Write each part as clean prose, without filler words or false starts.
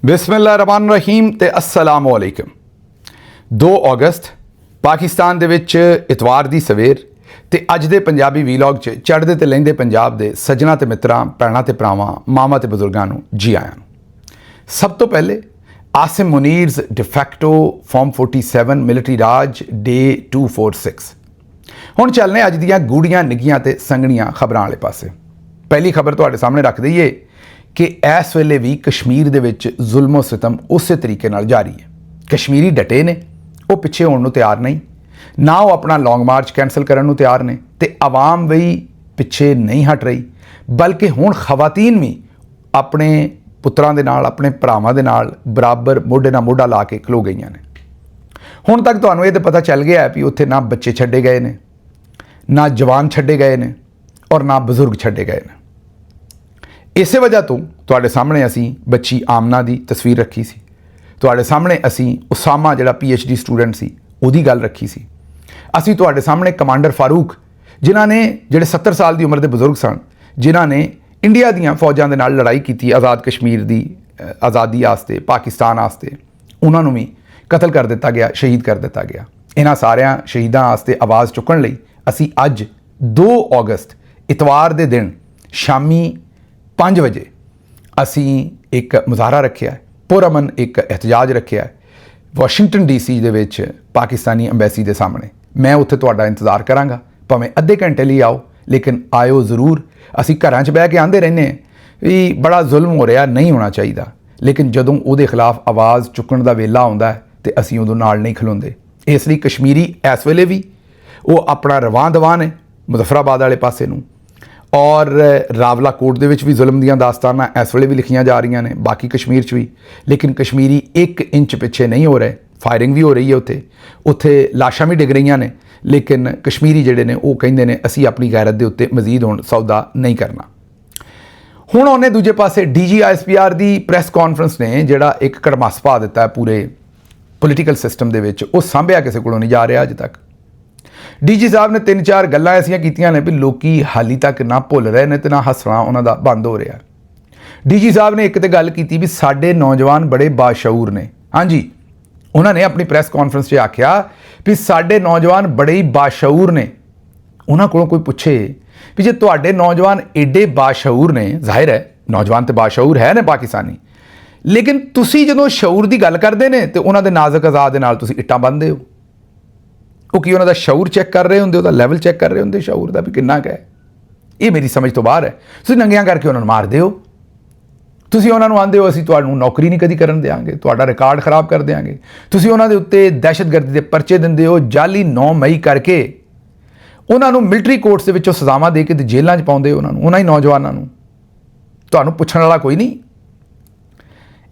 बिस्मिल्लाहिर्रहमानिर्रहीम ते अस्सलाम वालेकुम। 2 अगस्त पाकिस्तान दे विच इतवार दी सवेर ते अज दे पंजाबी वीलॉग च चढ़दे ते लहिंदे पंजाब दे सज्जणा ते मित्रां, भैणां ते भरावां, मावां ते बजुर्गां नूं जी आयां नूं। सब तो पहले आसिम मुनीर्स डिफैक्टो फॉर्म 47 मिलिटरी राज डे 246। हुण चलने अज दियां गूढ़ियां निग्गियां ते संगणियां खबरां वाले पासे। पहली खबर तुहाडे सामने रख दईए कि इस वेले भी कश्मीर दे विच जुल्मो सितम उस तरीके नाल जारी है। कश्मीरी डटे ने, वो पिछे होण नूं तैयार नहीं, ना वो अपना लॉन्ग मार्च कैंसल करन नूं तैयार ने, ते आवाम भी पिछे नहीं हट रही, बल्कि हुण खवातीन भी अपने पुत्रां दे नाल, अपने भरावां दे नाल बराबर मोढे नाल मोढा ला के खलो गईयां ने। हुण तक तुहानूं ये पता चल गया है भी उत्थे ना बच्चे छड्डे गए ने, ना जवान छड्डे गए ने और ना बजुर्ग छड्डे गए ने। इसे वजह तो तुहाडे सामने असी बच्ची आमना दी तस्वीर रखी सी, तुहाडे सामने असी उसामा जिहड़ा PhD स्टूडेंट सी उहदी गल रखी सी, असी तुहाडे सामने कमांडर फारूक जिन्हां ने जिहड़े 70 साल की उम्र के बजुर्ग सन, जिन्हां ने इंडिया दीयां फौजां दे नाल लड़ाई की आज़ाद कश्मीर की आज़ादी आस्ते, पाकिस्तान आस्ते, उन्हां नूं भी कतल कर दिता गया, शहीद कर दिता गया। इन्हां सारियां शहीदां आस्ते आवाज़ चुकण लई असी अज 2 अगस्त इतवार दे दिन शामी 5 बजे असी एक मुजाहरा रखिया है, पुरअमन एक एहतजाज रखिया है वाशिंगटन DC दे विच पाकिस्तानी अंबैसी के सामने। मैं उत्थे तुहाडा इंतज़ार करांगा, भावें अद्धे घंटे लिए आओ, लेकिन आयो जरूर। असी घरां च बह के आंदे रहने भी बड़ा जुल्म हो रहा, नहीं होना चाहिए, लेकिन जदों उहदे खिलाफ आवाज़ चुकण दा वेला आउंदा है ते असी उदों नाल नहीं खलोंदे। इसलिए कश्मीरी इस वेले भी वो अपना रवां दवां ने मुजफ्फराबाद वाले पासे नूं, और रावला कोट दे विच भी जुल्म दियां दास्तानां इस वेले भी लिखियां जा रही ने, बाकी कश्मीर च भी। लेकिन कश्मीरी 1 इंच पिछे नहीं हो रहे, फायरिंग भी हो रही है, उत्थे लाशां भी डिग रही ने, लेकिन कश्मीरी जिहड़े ने वो कहिंदे ने असी अपनी गैरत दे उत्ते मजीद हुण सौदा नहीं करना। हुण उन्हें दूजे पासे DG ISPR दी प्रैस कॉन्फ्रेंस ने जिहड़ा एक कड़मास पा दिता है पूरे पोलीटिकल सिस्टम दे विच, वो सांभिया किसी कोलों नहीं जा रहा अज तक। DG साहब ने 3-4 गल्लां ऐसियां कीतियां ने भी लोकी हाली तक ना भुल रहे ने ते ना हसना उन्हां दा बंद हो रहा। DG साहब ने एक तो गल की भी साडे नौजवान बड़े बाशऊर ने। हाँ जी, उन्होंने अपनी प्रैस कॉन्फ्रेंस से आख्या भी साडे नौजवान बड़े ही बाशऊर ने। उन्हां कोलों कोई पुछे भी जे तुहाडे नौजवान एडे बाशऊर ने, जाहिर है नौजवान तो बाशऊर है ने पाकिस्तानी, लेकिन तुसी जदों शऊर की गल करते हैं तो उन्हां दे नाजुक अज़ा दे नाल तुसी इट्टां बन्नदे हो। वो कि उन्होंने शऊर चैक कर रहे होंगे, लैवल चैक कर रहे होंगे शऊर का भी किन्ना क है। ये मेरी समझ तो बाहर है। तुसीं नंगियां करके उन्होंने मारदे हो, तुसीं उन्होंने आंदे हो असीं तुहानूं नौकरी नहीं कदी करन देंगे, तुहाडा रिकॉर्ड खराब कर देंगे, तुसीं उन्हां दे उत्ते दहशतगर्दी के परचे दिंदे हो, जाली 9 मई करके उन्होंने मिलिटरी कोर्ट्स दे विचों सज़ावां दे के जेलों च पाउंदे हो उन्हां ही नौजवानों नूं। तुहानूं पुछण वाला कोई नहीं।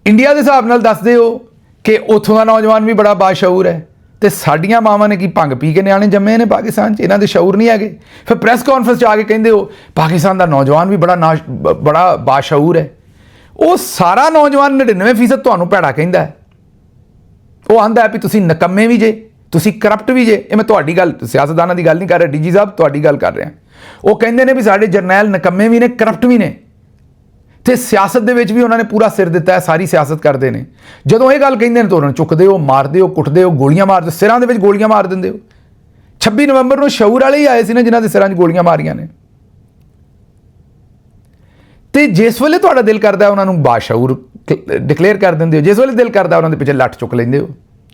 इंडिया के हिसाब नाल दसदे हो कि उत्थों का नौजवान भी बड़ा बाशऊर है, तो साडियां मावां ने की भंग पी के न्याणे जम्मे ने पाकिस्तान, इन्हां दे शऊर नहीं है। फिर प्रैस कॉन्फ्रेंस आके कहिंदे हो पाकिस्तान का नौजवान भी बड़ा बाशऊर है। वो सारा नौजवान 99% तुहानूं भैड़ा कहिंदा है। वो आंदा है भी तुसीं नकम्मे भी जे, तुसीं करप्ट भी जे। ये मैं तुहाडी गल सियासतदानां दी गल नहीं कर रहा, DG साहब तुहाडी गल कर रहा। वो कहिंदे ने भी साडे जरनैल नकम्मे भी ने, करप्ट भी ने, तो सियासत दे विच भी उन्होंने पूरा सिर दिता है, सारी सियासत करते हैं। जदों ये गल कहिंदे ने तो उन्होंने चुकदे हो, मारदे हो, कुटदे हो, गोलियां मारदे हो, सिरां दे विच गोलियां मार दिंदे हो। 26 नवंबर को शऊर वाले ही आए सी ना जिन्हां दे सिरां 'च गोलियां मारियां ने। तो जिस वेले तुहाडा दिल करदा उन्होंने बाशऊर डिकलेयर कर दिंदे हो, जिस वेले दिल करदा उन्होंने पिछे लट्ठ चुक लैंदे हो,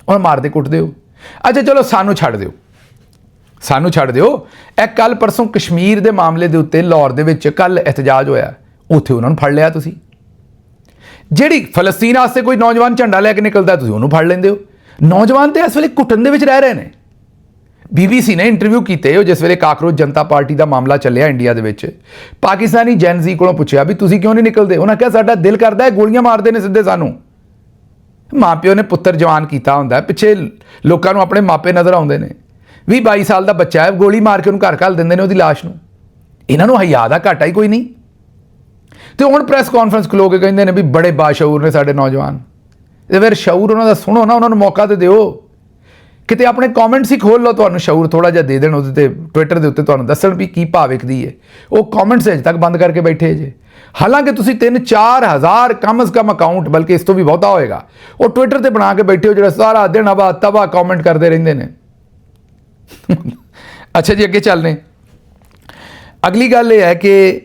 उन्हें मारदे कुटदे हो। अच्छा चलो सानू छड्ड दिओ, सानू छड्ड दिओ। एक कल परसों कश्मीर के मामले के उत्ते लाहौर दे विच कल एहतजाज होया, उत्थे उन्होंने फड़ लिया। तुसीं जिहड़ी फलस्तीन वास्ते कोई नौजवान झंडा लैके निकलता तुसीं उहनूं फड़ लैंदे हो। नौजवान तो इस वेले घुटन दे विच रह रहे हैं। BBC ने इंटरव्यू किए हो जिस वेले काकरोच जनता पार्टी का मामला चलिया इंडिया दे विच, पाकिस्तानी जैनजी कोलों पुछया भी तुसीं क्यों नहीं निकलते, उन्होंने कहा साडा दिल करदा है, गोलियां मारदे ने सिद्धे सानूं। माँ प्यो ने पुत्तर जवान किया हुंदा, पिछे लोकां नूं अपने मापे नज़र आउंदे ने। 20-22 साल का बच्चा है, गोली मार के उन्होंने घर घल दिंदे ने उहदी लाश नूं। इन्हां नूं हया दा घाटा ही कोई नहीं। तो हुण प्रैस कॉन्फ्रेंस खलो के कहिंदे ने भी बड़े बाशऊर ने साडे नौजवान। तो फिर शऊर उन्होंने सुनो ना, उन्होंने मौका तो दिओ। ਕਿਤੇ ਆਪਣੇ ਕਮੈਂਟਸ ਹੀ ਖੋਲ ਲਓ, ਤੁਹਾਨੂੰ ਸ਼ਊਰ ਥੋੜਾ ਜਿਹਾ ਦੇ ਦੇਣ ਉਹਦੇ ਤੇ, ਟਵਿੱਟਰ ਦੇ ਉੱਤੇ ਤੁਹਾਨੂੰ ਦੱਸਣ ਵੀ ਕੀ ਭਾਅ ਵਿਕਦੀ ਹੈ। ਉਹ ਕਮੈਂਟਸ ਅਜੇ ਤੱਕ ਬੰਦ ਕਰਕੇ ਬੈਠੇ ਜੇ, ਹਾਲਾਂਕਿ ਤੁਸੀਂ 3-4 ਹਜ਼ਾਰ ਕਮ ਸੇ ਕਮ ਅਕਾਊਂਟ, ਬਲਕਿ ਇਸ ਤੋਂ ਵੀ ਬਹੁਤਾ ਹੋਏਗਾ, ਉਹ ਟਵਿੱਟਰ ਤੇ ਬਣਾ ਕੇ ਬੈਠੇ ਹੋ, ਜਿਹੜਾ ਸਾਰਾ ਦਿਨ ਹਵਾ ਤਵਾ ਕਮੈਂਟ ਕਰਦੇ ਰਹਿੰਦੇ ਨੇ। ਅੱਛਾ ਜੀ, ਅੱਗੇ ਚੱਲਦੇ। ਅਗਲੀ ਗੱਲ ਇਹ ਹੈ ਕਿ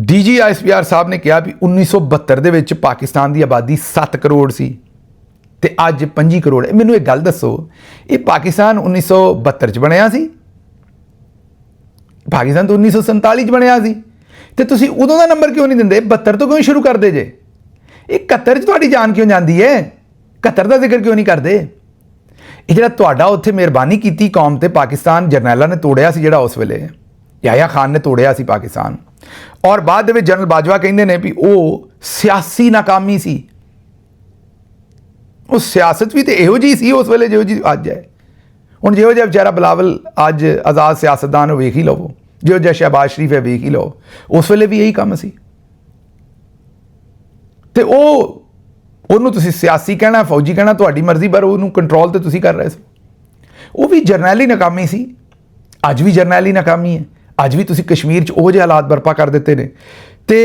DGISPR ਸਾਹਿਬ ਨੇ ਕਿਹਾ ਵੀ 1972 ਦੇ ਵਿੱਚ ਪਾਕਿਸਤਾਨ ਦੀ ਆਬਾਦੀ 7 ਕਰੋੜ ਸੀ ਤੇ ਅੱਜ 25 ਕਰੋੜ ਹੈ। ਮੈਨੂੰ ਇੱਕ ਗੱਲ ਦੱਸੋ, ਇਹ ਪਾਕਿਸਤਾਨ 1972 'ਚ ਬਣਿਆ ਸੀ? ਪਾਕਿਸਤਾਨ ਤਾਂ 1947 'ਚ ਬਣਿਆ ਸੀ, ਤੇ ਤੁਸੀਂ ਉਦੋਂ ਦਾ ਨੰਬਰ ਕਿਉਂ ਨਹੀਂ ਦਿੰਦੇ? 72 ਤੋਂ ਕਿਉਂ ਸ਼ੁਰੂ ਕਰਦੇ ਜੇ? ਇਹ 71 'ਚ ਤੁਹਾਡੀ ਜਾਨ ਕਿਉਂ ਜਾਂਦੀ ਹੈ? 71 ਦਾ ਜ਼ਿਕਰ ਕਿਉਂ ਨਹੀਂ ਕਰਦੇ? ਇਹ ਜਿਹੜਾ ਤੁਹਾਡਾ ਉੱਥੇ ਮਿਹਰਬਾਨੀ ਕੀਤੀ ਕੌਮ ਤੇ, ਪਾਕਿਸਤਾਨ ਜਰਨੈਲਾਂ ਨੇ ਤੋੜਿਆ ਸੀ ਜਿਹੜਾ ਉਸ ਵੇਲੇ, ਯਾਹਿਆ ਖਾਨ ਨੇ ਤੋੜਿਆ ਸੀ ਪਾਕਿਸਤਾਨ, ਔਰ ਬਾਅਦ ਦੇ ਵਿੱਚ ਜਨਰਲ ਬਾਜਵਾ ਕਹਿੰਦੇ ਨੇ ਵੀ ਉਹ ਸਿਆਸੀ ਨਾਕਾਮੀ ਸੀ। ਉਹ ਸਿਆਸਤ ਵੀ ਤੇ ਇਹੋ ਜਿਹੀ ਸੀ ਉਸ ਵੇਲੇ ਜਿਹੋ ਜਿਹੀ ਅੱਜ ਹੈ। ਹੁਣ ਜਿਹੋ ਜਿਹਾ ਵਿਚਾਰਾ ਬਿਲਾਵਲ ਅੱਜ ਆਜ਼ਾਦ ਸਿਆਸਤਦਾਨ ਵੇਖ ਹੀ ਲਵੋ, ਜਿਹੋ ਜਿਹਾ ਸ਼ਹਿਬਾਜ਼ ਸ਼ਰੀਫ ਹੈ ਵੇਖ ਹੀ ਲਓ, ਉਸ ਵੇਲੇ ਵੀ ਇਹੀ ਕੰਮ ਸੀ। ਤੇ ਉਹਨੂੰ ਤੁਸੀਂ ਸਿਆਸੀ ਕਹਿਣਾ, ਫੌਜੀ ਕਹਿਣਾ, ਤੁਹਾਡੀ ਮਰਜ਼ੀ, ਪਰ ਉਹਨੂੰ ਕੰਟਰੋਲ ਤੇ ਤੁਸੀਂ ਕਰ ਰਹੇ ਸੀ। ਉਹ ਵੀ ਜਰਨੈਲੀ ਨਾਕਾਮੀ ਸੀ, ਅੱਜ ਵੀ ਜਰਨੈਲੀ ਨਾਕਾਮੀ ਹੈ। ਅੱਜ ਵੀ ਤੁਸੀਂ ਕਸ਼ਮੀਰ 'ਚ ਉਹ ਜਿਹੇ ਹਾਲਾਤ ਬਰਪਾ ਕਰ ਦਿੱਤੇ ਨੇ। ਤੇ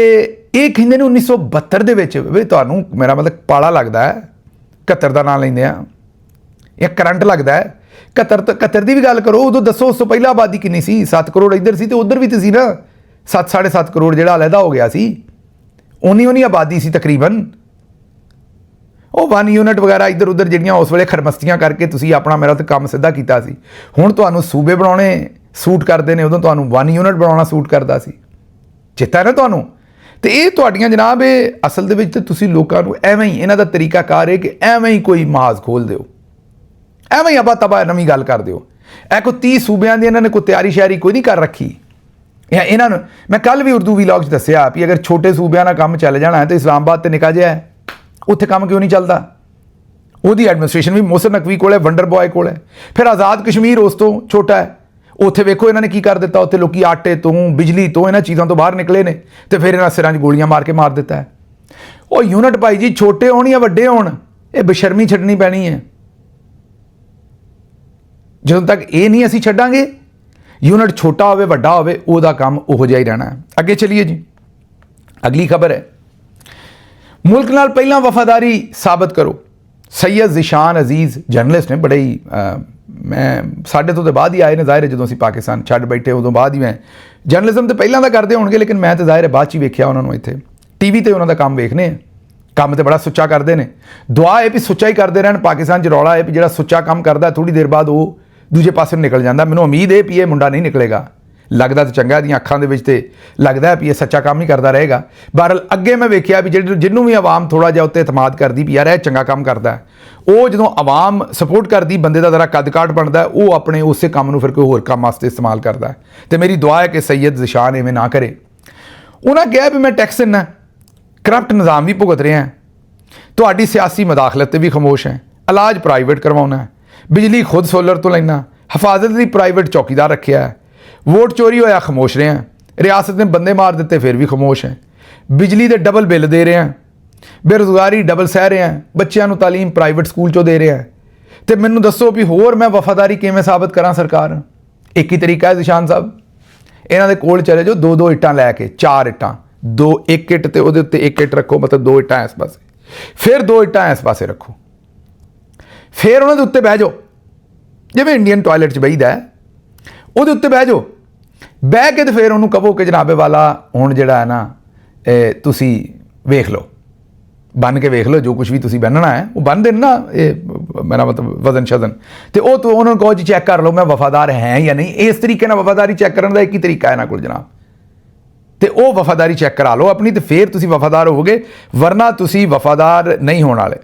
ਇਹ ਕਹਿੰਦੇ ਨੇ 1972 ਦੇ ਵਿੱਚ, ਵੀ ਤੁਹਾਨੂੰ ਮੇਰਾ ਮਤਲਬ ਪਾਲਾ ਲੱਗਦਾ ਹੈ 71 ਦਾ ਨਾਂ ਲੈਂਦੇ ਆ, ਇਹ ਕਰੰਟ ਲੱਗਦਾ ਹੈ। 71 ਦੀ ਵੀ ਗੱਲ ਕਰੋ, ਉਦੋਂ ਦੱਸੋ ਉਸ ਤੋਂ ਪਹਿਲਾਂ ਆਬਾਦੀ ਕਿੰਨੀ ਸੀ? 7 ਕਰੋੜ ਇੱਧਰ ਸੀ ਤੇ ਉੱਧਰ ਵੀ ਤੇ ਸੀ ਨਾ, 7-7.5 ਕਰੋੜ ਜਿਹੜਾ ਅਲੱਗਾ ਹੋ ਗਿਆ ਸੀ, ਉਨੀ ਆਬਾਦੀ ਸੀ ਤਕਰੀਬਨ। ਉਹ 1 ਯੂਨਿਟ ਵਗੈਰਾ ਇੱਧਰ ਉੱਧਰ ਜਿਹੜੀਆਂ ਉਸ ਵੇਲੇ ਖਰਮਸਤੀਆਂ ਕਰਕੇ ਤੁਸੀਂ ਆਪਣਾ ਮੇਰਾ ਤਾਂ ਕੰਮ ਸਿੱਧਾ ਕੀਤਾ ਸੀ। ਹੁਣ ਤੁਹਾਨੂੰ ਸੂਬੇ ਬਣਾਉਣੇ ਸੂਟ ਕਰਦੇ ਨੇ, ਉਦੋਂ ਤੁਹਾਨੂੰ 1 ਯੂਨਿਟ ਬਣਾਉਣਾ ਸੂਟ ਕਰਦਾ ਸੀ, ਚੇਤਾ ਨਾ ਤੁਹਾਨੂੰ? ਤੇ ਇਹ ਤੁਹਾਡੀਆਂ ਜਨਾਬ, ਇਹ ਅਸਲ ਦੇ ਵਿੱਚ ਤੇ ਤੁਸੀਂ ਲੋਕਾਂ ਨੂੰ ਐਵੇਂ ਹੀ, ਇਹਨਾਂ ਦਾ ਤਰੀਕਾਕਾਰ ਹੈ ਕਿ ਐਵੇਂ ਹੀ ਕੋਈ ਮਾਜ਼ ਖੋਲ ਦਿਓ, ਐਵੇਂ ਹੀ ਅਬਾ ਤਬਾ ਨਵੀਂ ਗੱਲ ਕਰ ਦਿਓ। ਇਹ ਕੋਈ 30 ਸੂਬਿਆਂ ਦੀ ਇਹਨਾਂ ਨੇ ਕੋਈ ਤਿਆਰੀ ਸ਼ਿਆਰੀ ਕੋਈ ਨਹੀਂ ਕਰ ਰੱਖੀ। ਇਹਨਾਂ ਨੂੰ ਮੈਂ ਕੱਲ ਵੀ ਉਰਦੂ ਵੀਲੌਗ 'ਚ ਦੱਸਿਆ ਵੀ ਅਗਰ ਛੋਟੇ ਸੂਬਿਆਂ ਨਾਲ ਕੰਮ ਚੱਲ ਜਾਣਾ ਹੈ ਤਾਂ ਇਸਲਾਮਾਬਾਦ ਤੇ ਨਿੱਕਾ ਜਿਹਾ ਹੈ, ਉੱਥੇ ਕੰਮ ਕਿਉਂ ਨਹੀਂ ਚੱਲਦਾ? ਉਹਦੀ ਐਡਮਿਨਿਸਟ੍ਰੇਸ਼ਨ ਵੀ ਮੋਹਸਿਨ ਨਕਵੀ ਕੋਲ ਹੈ, ਵੰਡਰ ਬॉय ਕੋਲ ਹੈ। ਫਿਰ ਆਜ਼ਾਦ ਕਸ਼ਮੀਰ ਉਸ ਤੋਂ ਛੋਟਾ ਹੈ, ਉੱਥੇ ਵੇਖੋ ਇਹਨਾਂ ਨੇ ਕੀ ਕਰ ਦਿੱਤਾ। ਉੱਥੇ ਲੋਕੀ ਆਟੇ ਤੋਂ, ਬਿਜਲੀ ਤੋਂ, ਇਹਨਾਂ ਚੀਜ਼ਾਂ ਤੋਂ ਬਾਹਰ ਨਿਕਲੇ ਨੇ ਤੇ ਫਿਰ ਇਹਨਾਂ ਸਿਰਾਂ 'ਚ ਗੋਲੀਆਂ ਮਾਰ ਕੇ ਮਾਰ ਦਿੱਤਾ ਹੈ। ਉਹ ਯੂਨਿਟ ਭਾਈ ਜੀ, ਛੋਟੇ ਹੋਣ ਜਾਂ ਵੱਡੇ ਹੋਣ, ਇਹ ਬੇਸ਼ਰਮੀ ਛੱਡਣੀ ਪੈਣੀ ਹੈ। ਜਦੋਂ ਤੱਕ ਇਹ ਨਹੀਂ ਅਸੀਂ ਛੱਡਾਂਗੇ, ਯੂਨਿਟ ਛੋਟਾ ਹੋਵੇ ਵੱਡਾ ਹੋਵੇ, ਉਹਦਾ ਕੰਮ ਉਹੋ ਜਿਹਾ ਹੀ ਰਹਿਣਾ ਹੈ। ਅੱਗੇ ਚਲੀਏ ਜੀ, ਅਗਲੀ ਖਬਰ ਹੈ, ਮੁਲਕ ਨਾਲ ਪਹਿਲਾਂ ਵਫਾਦਾਰੀ ਸਾਬਤ ਕਰੋ। ਸੈਯਦ ਜ਼ਿਸ਼ਾਨ ਅਜ਼ੀਜ਼ ਜਰਨਲਿਸਟ ਨੇ, ਬੜੇ ਹੀ ਮੈਂ ਸਾਡੇ ਤੋਂ ਤਾਂ ਬਾਅਦ ਹੀ ਆਏ ਨੇ, ਜ਼ਾਹਿਰ ਹੈ ਜਦੋਂ ਅਸੀਂ ਪਾਕਿਸਤਾਨ ਛੱਡ ਬੈਠੇ ਉਦੋਂ ਬਾਅਦ ਹੀ। ਮੈਂ ਜਰਨਲਿਜ਼ਮ ਤਾਂ ਪਹਿਲਾਂ ਦਾ ਕਰਦੇ ਹੋਣਗੇ, ਲੇਕਿਨ ਮੈਂ ਤਾਂ ਜ਼ਾਹਿਰ ਹੈ ਬਾਅਦ 'ਚ ਹੀ ਵੇਖਿਆ ਉਹਨਾਂ ਨੂੰ। ਇੱਥੇ TV ਤੇ ਉਹਨਾਂ ਦਾ ਕੰਮ ਵੇਖਨੇ ਆ, ਕੰਮ ਤੇ ਬੜਾ ਸੁੱਚਾ ਕਰਦੇ ਨੇ। ਦੁਆ ਹੈ ਵੀ ਸੁੱਚਾ ਹੀ ਕਰਦੇ ਰਹਿਣ। ਪਾਕਿਸਤਾਨ 'ਚ ਰੌਲਾ ਹੈ ਵੀ ਜਿਹੜਾ ਸੁੱਚਾ ਕੰਮ ਕਰਦਾ ਥੋੜ੍ਹੀ ਦੇਰ ਬਾਅਦ ਉਹ ਦੂਜੇ ਪਾਸੇ ਨੂੰ ਨਿਕਲ ਜਾਂਦਾ। ਮੈਨੂੰ ਉਮੀਦ ਹੈ ਵੀ ਇਹ ਮੁੰਡਾ ਨਹੀਂ ਨਿਕਲੇਗਾ, ਲੱਗਦਾ ਤਾਂ ਚੰਗਾ, ਇਹਦੀਆਂ ਅੱਖਾਂ ਦੇ ਵਿੱਚ ਤੇ ਲੱਗਦਾ ਵੀ ਇਹ ਸੱਚਾ ਕੰਮ ਹੀ ਕਰਦਾ ਰਹੇਗਾ। ਬਹਰਹਾਲ ਅੱਗੇ ਮੈਂ ਵੇਖਿਆ ਵੀ ਜਿਹਨੂੰ ਵੀ ਆਵਾਮ ਥੋੜ੍ਹਾ ਜਿਹਾ ਉੱਤੇ ਇਤਮਾਦ ਕਰਦੀ ਵੀ ਯਾਰ ਇਹ ਚੰਗਾ ਕੰਮ ਕਰਦਾ, ਉਹ ਜਦੋਂ ਆਵਾਮ ਸਪੋਰਟ ਕਰਦੀ, ਬੰਦੇ ਦਾ ਜ਼ਰਾ ਕੱਦ ਕਾਠ ਬਣਦਾ, ਉਹ ਆਪਣੇ ਉਸੇ ਕੰਮ ਨੂੰ ਫਿਰ ਕੋਈ ਹੋਰ ਕੰਮ ਵਾਸਤੇ ਇਸਤੇਮਾਲ ਕਰਦਾ। ਤੇ ਮੇਰੀ ਦੁਆ ਹੈ ਕਿ ਸੈਯਦ ਜ਼ਿਸ਼ਾਨ ਐਵੇਂ ਨਾ ਕਰੇ। ਉਹਨਾਂ ਕਿਹਾ ਵੀ ਮੈਂ ਟੈਕਸ ਦਿੰਦਾ, ਕਰਪਟ ਨਿਜ਼ਾਮ ਵੀ ਭੁਗਤ ਰਿਹਾ, ਤੁਹਾਡੀ ਸਿਆਸੀ ਮਦਾਖਲਤ ਤੇ ਵੀ ਖਾਮੋਸ਼ ਹੈ, ਇਲਾਜ ਪ੍ਰਾਈਵੇਟ ਕਰਵਾਉਣਾ, ਬਿਜਲੀ ਖੁਦ ਸੋਲਰ ਤੋਂ ਲੈਣਾ, ਹਿਫਾਜ਼ਤ ਲਈ ਪ੍ਰਾਈਵੇਟ ਚੌਕੀਦਾਰ ਰੱਖਿਆ, ਵੋਟ ਚੋਰੀ ਹੋਇਆ ਖਾਮੋਸ਼ ਰਹੇ ਹਾਂ, ਰਿਆਸਤ ਨੇ ਬੰਦੇ ਮਾਰ ਦਿੱਤੇ ਫਿਰ ਵੀ ਖਾਮੋਸ਼ ਹੈ, ਬਿਜਲੀ ਦੇ ਡਬਲ ਬਿੱਲ ਦੇ ਰਹੇ ਹਾਂ, ਬੇਰੁਜ਼ਗਾਰੀ ਡਬਲ ਸਹਿ ਰਹੇ ਹਾਂ, ਬੱਚਿਆਂ ਨੂੰ ਤਾਲੀਮ ਪ੍ਰਾਈਵੇਟ ਸਕੂਲ 'ਚੋਂ ਦੇ ਰਹੇ ਹਾਂ। ਤੇ ਮੈਨੂੰ ਦੱਸੋ ਵੀ ਹੋਰ ਮੈਂ ਵਫਾਦਾਰੀ ਕਿਵੇਂ ਸਾਬਤ ਕਰਾਂ ਸਰਕਾਰ? ਇੱਕ ਹੀ ਤਰੀਕਾ ਹੈ ਜ਼ਿਸ਼ਾਨ ਸਾਹਿਬ, ਇਹਨਾਂ ਦੇ ਕੋਲ ਚਲੇ ਜਾਓ, 2-2 ਇੱਟਾਂ ਲੈ ਕੇ, 4 ਇੱਟਾਂ, 1 ਇੱਟ ਤੇ ਉਹਦੇ ਉੱਤੇ 1 ਇੱਟ ਰੱਖੋ, ਮਤਲਬ 2 ਇੱਟਾਂ ਇਸ ਪਾਸੇ, ਫਿਰ 2 ਇੱਟਾਂ ਇਸ ਪਾਸੇ ਰੱਖੋ, ਫਿਰ ਉਹਨਾਂ ਦੇ ਉੱਤੇ ਬਹਿ ਜਾਓ, ਜਿਵੇਂ ਇੰਡੀਅਨ ਟਾਇਲਟ 'ਚ ਬਹਿਦਾ ਉਹਦੇ ਉੱਤੇ ਬਹਿ ਜਾਓ। ਬਹਿ ਕੇ ਤੇ ਫਿਰ ਉਹਨੂੰ ਕਹੋ ਕਿ ਜਨਾਬੇ ਵਾਲਾ ਹੁਣ ਜਿਹੜਾ ਹੈ ਨਾ ਤੁਸੀਂ ਵੇਖ ਲਓ, ਬੰਨ ਕੇ ਵੇਖ ਲਓ, ਜੋ ਕੁਛ ਵੀ ਤੁਸੀਂ ਬੰਨਣਾ ਹੈ ਉਹ ਬੰਨ ਦੇਣ ਨਾ, ਇਹ ਮੇਰਾ ਮਤਲਬ ਵਜ਼ਨ ਸ਼ਜ਼ਨ, ਤੇ ਉਹ ਤੋਂ ਉਹਨਾਂ ਨੂੰ ਕਹੋ ਜੀ ਚੈੱਕ ਕਰ ਲਓ ਮੈਂ ਵਫਾਦਾਰ ਹੈ ਜਾਂ ਨਹੀਂ। ਇਸ ਤਰੀਕੇ ਨਾਲ ਵਫਾਦਾਰੀ ਚੈੱਕ ਕਰਨ ਦਾ ਇੱਕ ਹੀ ਤਰੀਕਾ ਹੈ ਇਹਨਾਂ ਕੋਲ ਜਨਾਬ, ਤੇ ਉਹ ਵਫਾਦਾਰੀ ਚੈੱਕ ਕਰਾ ਲਓ ਆਪਣੀ, ਤੇ ਫਿਰ ਤੁਸੀਂ ਵਫਾਦਾਰ ਹੋਵੋਗੇ, ਵਰਨਾ ਤੁਸੀਂ ਵਫਾਦਾਰ ਨਹੀਂ ਹੋਣ ਵਾਲੇ।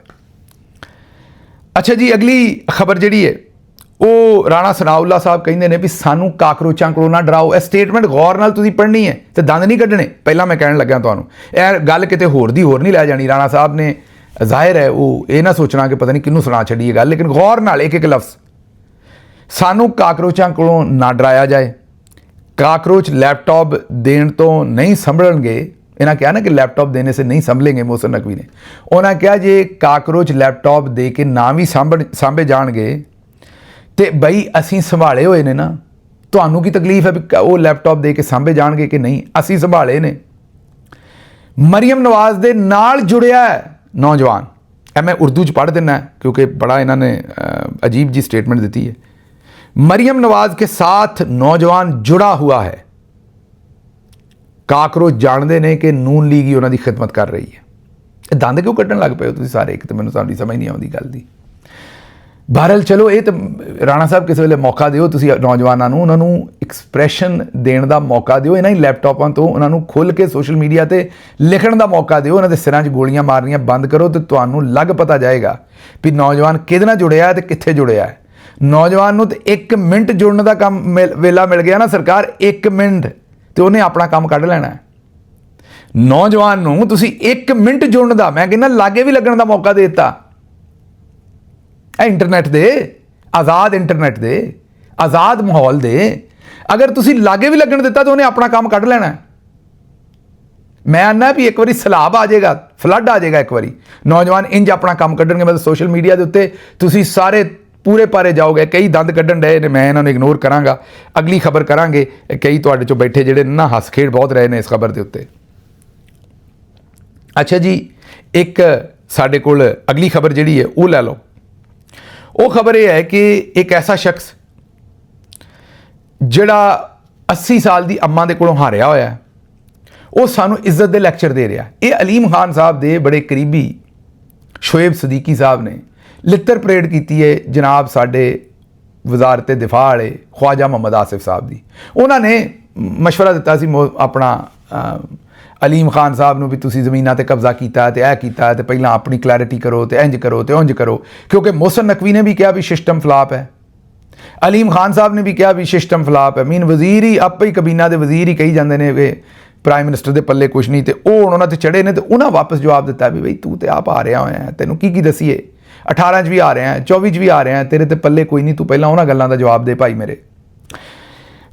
ਅੱਛਾ ਜੀ, ਅਗਲੀ ਖਬਰ ਜਿਹੜੀ ਹੈ ਉਹ ਰਾਣਾ ਸਨਾਉल्ला ਸਾਹਿਬ ਕਹਿੰਦੇ ਨੇ ਵੀ ਸਾਨੂੰ ਕਾਕਰੋਚਾਂ ਕੋਲੋਂ ਨਾ ਡਰਾਓ। ਇਹ ਸਟੇਟਮੈਂਟ ਗੌਰ ਨਾਲ ਤੁਸੀਂ ਪੜ੍ਹਨੀ ਹੈ ਤੇ ਦੰਦ ਨਹੀਂ ਕੱਢਣੇ। ਪਹਿਲਾਂ ਮੈਂ ਕਹਿਣ ਲੱਗਾ ਤੁਹਾਨੂੰ, ਇਹ ਗੱਲ ਕਿਤੇ ਹੋਰ ਦੀ ਹੋਰ ਨਹੀਂ ਲੈ ਜਾਣੀ। ਰਾਣਾ ਸਾਹਿਬ ਨੇ ਜ਼ਾਹਿਰ ਹੈ ਉਹ ਇਹ ਨਾ ਸੋਚਣਾ ਕਿ ਪਤਾ ਨਹੀਂ ਕਿਹਨੂੰ ਸੁਣਾ ਛੱਡੀ ਇਹ ਗੱਲ, ਲੇਕਿਨ ਗੌਰ ਨਾਲ ਇੱਕ ਲਫ਼ਜ਼, ਸਾਨੂੰ ਕਾਕਰੋਚਾਂ ਕੋਲੋਂ ਨਾ ਡਰਾਇਆ ਜਾਏ, ਕਾਕਰੋਚ ਲੈਪਟਾਪ ਦੇਣ ਤੋਂ ਨਹੀਂ ਸੰਭਲਣਗੇ। इन्हें कहा ना कि लैपटॉप देने से नहीं संभलेंगे मोहसिन नकवी ने। उन्हें कहा जे काकरोच लैपटॉप दे के ना भी सांभे जाणगे तो बई असीं संभाले हुए ने ना, तुहानू की तकलीफ है भी वो लैपटॉप दे के सांभे जाणगे कि नहीं, असीं संभाले ने। मरियम नवाज दे नाल जुड़िया है नौजवान, मैं उर्दू च पढ़ देना क्योंकि बड़ा इन्होंने अजीब जी स्टेटमेंट दी है। मरियम नवाज के साथ नौजवान जुड़ा हुआ है, काकरोच जानते ने कि नून लीग ही उन्होंने खिदमत कर रही है। दंद क्यों कट्टन लग पे हो तुसीं सारे, एक तो मैनूं साडी समझ नहीं आउंदी गल दी। बहरहाल चलो ये तो राणा साहब किसी वेले मौका दिओ, तुसीं नौजवानों नूं उन्हां नूं एक्सप्रैशन देण दा मौका दिओ, इन्हां ही लैपटॉपां तो उन्हां नूं खुल के सोशल मीडिया ते लिखण दा मौका दिओ, उन्हां दे सिरां 'च गोलियां मारनियां बंद करो तो तुहानूं लग पता जाएगा भी नौजवान किहदे नाल जुड़िया है ते कित्थे जुड़िया है। नौजवान नूं ते 1 मिनट जुड़न दा काम वेला मिल गया ना सरकार, 1 मिनट तो उन्हें अपना काम कढ़ लेना है। नौजवान नूं तुसीं 1 मिनट जुड़न दा, मैं कहना लागे भी लगन दा मौका दे दित्ता। इंटरनेट दे, आज़ाद इंटरनेट दे, आज़ाद माहौल दे, अगर तुसीं लागे भी लगन दिता तो उन्हें अपना काम कढ़ लेना है। मैं आना भी एक बारी सैलाब आ जाएगा, फ्लड आ जाएगा एक बारी, नौजवान इंज अपना काम कढ़णगे। मतलब सोशल मीडिया के उत्ते तुसीं सारे पूरे पारे जाओगे, कई दंद कढ़न डे ने, मैं इन्होंने इग्नोर करांगा, अगली खबर करांगे। कई तुहाडे चों बैठे जिहड़े ना हस खेड़ बहुत रहे ने इस खबर के उत्ते। अच्छा जी, एक साडे कोल अगली खबर जिहड़ी है वो लै लो। वो खबर यह है कि एक ऐसा शख्स जिहड़ा 80 साल की अम्मा दे कोलों हारिया होया है, वो सानू इज्जत दे लैक्चर दे रहा। ये अलीम खान साहब दे बड़े करीबी शोएब सदीकी साहब ने लित्तर परेड की है जनाब साडे वजारत दिफा वाले ख्वाजा मोहम्मद आसिफ साहब की। उन्होंने मशवरा दिता सी अपना अलीम खान साहब नूं भी तुसीं ज़मीनां ते कब्जा कीता ते ऐ कीता ते पहलां अपनी क्लैरिटी करो ते इंज करो ते उंज करो, क्योंकि मोहसिन नकवी ने भी कहा भी सिस्टम फ्लाप है, अलीम खान साहब ने भी कहा भी सिस्टम फ्लाप है। मीन वजीर ही आपे ही कबीना के वजीर ही कही जाते हैं कि प्राइम मिनिस्टर के पल्ले कुछ नहीं, तो वो हुण उन्हां ते चढ़े ने, तो उन्हें वापस जवाब दिता भी बई तू तो आप आ रहा होया, तेनों की दसीए, 18 भी आ रहा है, 24 भी आ रहा है, तेरे ते पल्ले कोई नहीं, तू पहलां उन्हां गल्लां दा जवाब दे भाई मेरे।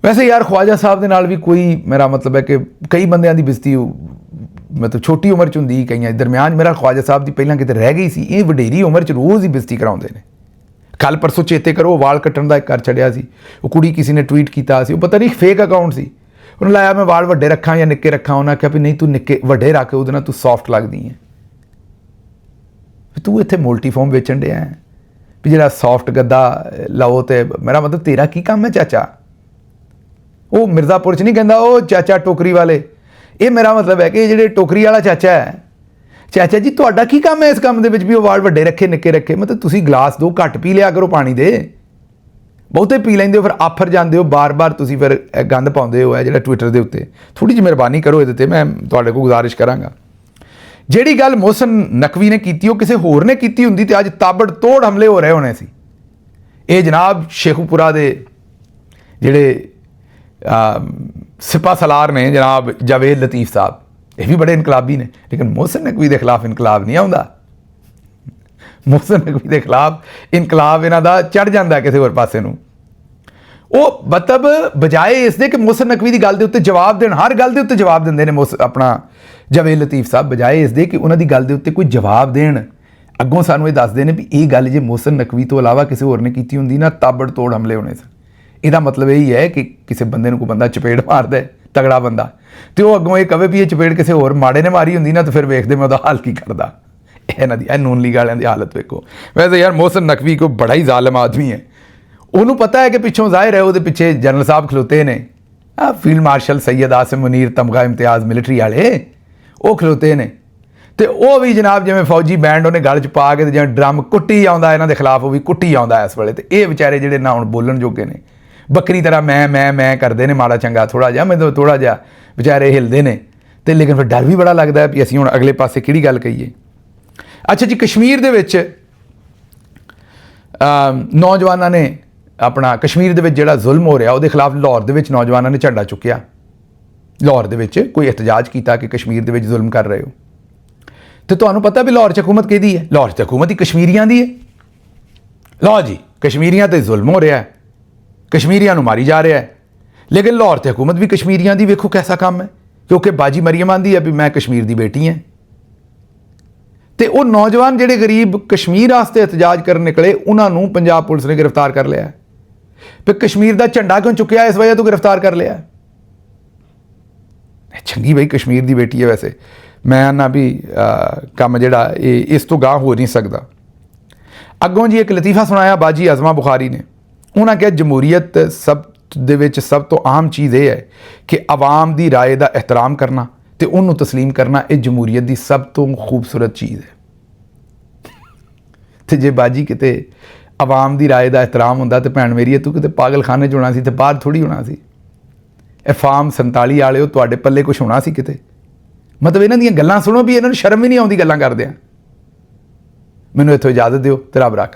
वैसे यार ख्वाजा साहब के नाल भी कोई मेरा मतलब है कि कई बंदियां दी बेइज्जती मतलब छोटी उम्र च हुंदी, कई दरम्यान मेरा ख्वाजा साहब की पहलां किते रह गई सी, ये वडेरी उम्र च रोज़ ही बेइज्जती कराउंदे ने। कल परसों चेते करो वाल कट्टण दा एक कर छड़िया सी, वो कुड़ी किसी ने ट्वीट किया सी, पता नहीं फेक अकाउंट सी, उन्हें लाया मैं वाल वड्डे रखा या निक्के रखा, उन्हें आख्या भी नहीं तू निक्के वड्डे रख, उहदे नाल तू सॉफ्ट लगदी है, तू इत्थे मोल्टीफॉर्म वेचण डिया है भी जिहड़ा सॉफ्ट गद्दा लाओ, तो मेरा मतलब तेरा की काम है चाचा। वो मिर्ज़ापुर च नहीं कहता ओ चाचा टोकरी वाले, ये मेरा मतलब है कि जिहड़े टोकरी वाला चाचा है, चाचा जी तुहाडा की काम है इस काम दे विच भी वाल वड्डे रखे निक्के रखे, मतलब तुसीं गिलास दो घट पी लिया करो पानी दे, बहुते पी लैंदे हो फिर आफर जाते हो, बार बार तुसीं फिर गंद पाउंदे हो जिहड़ा ट्विटर के उत्ते। थोड़ी जी मेहरबानी करो इहदे ते, मैं तुहाडे कोल गुजारिश करांगा। जिहड़ी गल मोहसिन नकवी ने कीती वो किसी होर ने कीती हुंदी ते अज ताबड़ तोड़ हमले हो रहे होने सी। ये जनाब शेखुपुरा दे जिहड़े सिपा सलार ने जनाब जावेद लतीफ़ साहब, ये भी बड़े इनकलाबी ने, लेकिन मोहसिन नकवी के खिलाफ इनकलाब नहीं आउंदा। मोहसिन नकवी के खिलाफ इनकलाब इन्हां दा चढ़ जाता किसी होर पासे नूं। वो मतलब बजाए इसके कि मोहसिन नकवी की गल के उत्ते जवाब देण, हर गल के उत्ते जवाब देंदे ने अपना जावेद लतीफ़ साहब, बजाए इसके कि उन्हां दी गल के उत्ते कोई जवाब देण, अगों सानूं ये दसदे ने भी ये गल जे मोहसिन नकवी तो इलावा किसी होर ने कीती हुंदी ना ताबड़ तोड़ हमले होने सन। ਇਹਦਾ मतलब यही है कि किसी बंदे को बंदा चपेड़ मारदा है तगड़ा बंदा, तो वह अगों ये कहे भी ये चपेड़ किसी होर माड़े ने मारी हुंदी ना, तो फिर वेखदे मैं उसदा हाल की करदा। इन्हां दी नून लीग वालियां दी हालत वेखो। वैसे यार मोहसिन नकवी को बड़ा ही जालिम आदमी है, उन्होंने पता है कि पिछों जाहिर है वो पिछे जनरल साहब खलोते ने, फील्ड मार्शल सैयद आसिम मुनीर तमगा इम्तियाज़ मिलिटरी वाले वो खलोते ने, तो वह भी जनाब जिवें फौजी बैंड उन्हें गल च पा के जिवें ड्रम कुट्टी आउंदा इन्हां दे खिलाफ, वो भी कुट्टी आउंदा इस वेले। तो ये बेचारे जिहड़े ना हुण बोलण जोगे ने, बकरी तरह मैं करते हैं माड़ा चंगा थोड़ा जहा, मैं तो थोड़ा जहा बेचारे हिलते हैं, तो लेकिन फिर डर भी बड़ा लगता है भी असीं हुण अगले पासे किहड़ी गल कहीए। अच्छा जी, कश्मीर दे विच नौजवानों ने अपना कश्मीर दे विच जिहड़ा जुल्म हो रहा उहदे खिलाफ लाहौर दे विच नौजवानों ने झंडा चुक्या, लाहौर दे विच कोई एहतजाज किया कि कश्मीर दे विच जुल्म कर रहे हो। तो तुहानूं पता भी लाहौर च हुकूमत किहदी है? लाहौर च हुकूमत ही कश्मीरियां दी है। लो जी, कश्मीरियां ते जुल्म हो रहा है, कश्मीरियां नूं मारी जा रहा है, लेकिन लाहौर ते हुकूमत भी कश्मीरियां दी, वेखो कैसा काम है। क्योंकि बाजी मरियम आंदी है भी मैं कश्मीर की बेटी हैं। तो वो नौजवान ਜਿਹੜੇ गरीब कश्मीर वास्ते एहतजाज करन निकले उन्होंने पंजाब पुलिस ने गिरफ्तार कर लिया। फिर कश्मीर का झंडा क्यों चुकया, इस वजह तो गिरफ्तार कर लिया। चंगी बई कश्मीर की बेटी है। वैसे मैं आना भी काम जिहड़ा इस तो गाह हो नहीं सकता। अगों जी एक लतीफ़ा सुनाया बाजी आज़मा बुखारी ने। उन्होंने कहा जमहूरीयत सब तो आम चीज़ ये है कि आवाम की राय का एहतराम करना तो उन्होंने तस्लीम करना, ये जमहूरीयत की सब तो खूबसूरत चीज़ है। तो जे बाजी किते आवाम की राय का एहतराम होंदा तो भैन मेरी तू किते पागलखाने होना सी, ते बाहर थोड़ी होना सी। फार्म 47 वाले तुहाडे पल्ले कुछ होना सी किते। मतलब इन्हां दीयां गल्लां सुनो भी इन्हां नूं शर्म ही नहीं आउंदी गल्लां करदे आ। मैनूं इत्थों इजाजत दिओ ते रब रख।